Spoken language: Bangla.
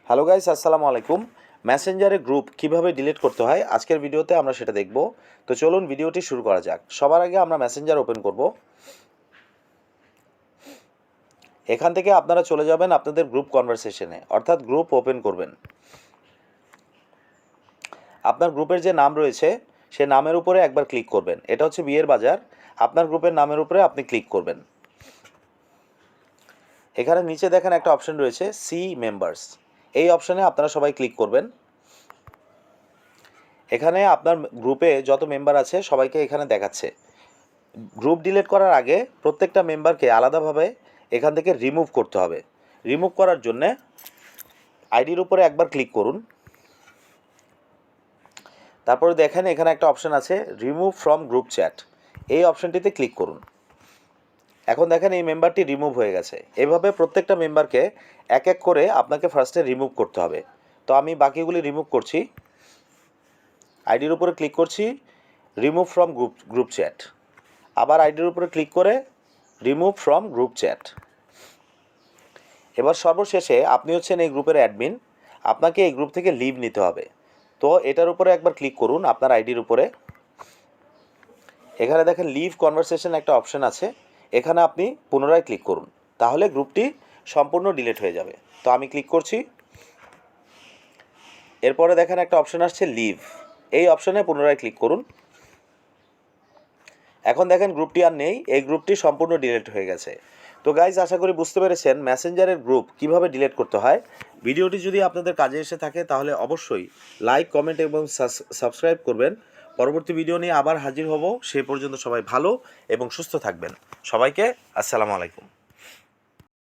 হ্যালো গাইস, আসসালামু আলাইকুম। মেসেঞ্জারে গ্রুপ কিভাবে ডিলিট করতে হয় আজকের ভিডিওতে আমরা সেটা দেখব। তো চলুন ভিডিওটি শুরু করা যাক। সবার আগে আমরা মেসেঞ্জার ওপেন করব। এখান থেকে আপনারা চলে যাবেন আপনাদের গ্রুপ কনভারসেশনে, অর্থাৎ গ্রুপ ওপেন করবেন। আপনার গ্রুপের যে নাম রয়েছে সে নামের উপরে একবার ক্লিক করবেন। এটা হচ্ছে বিয়ের বাজার। আপনার গ্রুপের নামের উপরে আপনি ক্লিক করবেন। এখানে নিচে দেখেন একটা অপশন রয়েছে সি মেম্বার্স। এই অপশনে আপনারা সবাই ক্লিক করবেন। এখানে আপনার গ্রুপে যত মেম্বার আছে সবাইকে এখানে দেখাচ্ছে। গ্রুপ ডিলিট করার আগে প্রত্যেকটা মেম্বারকে আলাদাভাবে এখান থেকে রিমুভ করতে হবে। রিমুভ করার জন্যে আইডির উপরে একবার ক্লিক করুন। তারপরে দেখেন এখানে একটা অপশান আছে রিমুভ ফ্রম গ্রুপ চ্যাট। এই অপশানটিতে ক্লিক করুন। এখন দেখেন এই মেম্বারটি রিমুভ হয়ে গেছে। এভাবে প্রত্যেকটা মেম্বারকে এক এক করে আপনাকে ফার্স্টে রিমুভ করতে হবে। তো আমি বাকিগুলি রিমুভ করছি। আইডির উপরে ক্লিক করছি, রিমুভ ফ্রম গ্রুপ চ্যাট। আবার আইডির উপরে ক্লিক করে রিমুভ ফ্রম গ্রুপ চ্যাট। এবার সর্বশেষে আপনি হচ্ছেন এই গ্রুপের অ্যাডমিন, আপনাকে এই গ্রুপ থেকে লিভ নিতে হবে। তো এটার উপরে একবার ক্লিক করুন আপনার আইডির উপরে। এখানে দেখেন লিভ কনভারসেশন একটা অপশান আছে, এখানে আপনি পুনরায় ক্লিক করুন, তাহলে গ্রুপটি সম্পূর্ণ ডিলিট হয়ে যাবে। তো আমি ক্লিক করছি। এরপরে দেখেন একটা অপশান আসছে লিভ, এই অপশানে পুনরায় ক্লিক করুন। এখন দেখেন গ্রুপটি আর নেই, এই গ্রুপটি সম্পূর্ণ ডিলিট হয়ে গেছে। তো গাইজ, আশা করি বুঝতে পেরেছেন মেসেঞ্জারের গ্রুপ কিভাবে ডিলিট করতে হয়। ভিডিওটি যদি আপনাদের কাজে এসে থাকে তাহলে অবশ্যই লাইক, কমেন্ট এবং সাবস্ক্রাইব করবেন। পরবর্তী ভিডিও নিয়ে আবার হাজির হব। সে পর্যন্ত সবাই ভালো এবং সুস্থ থাকবেন। সবাইকে আসসালামু আলাইকুম।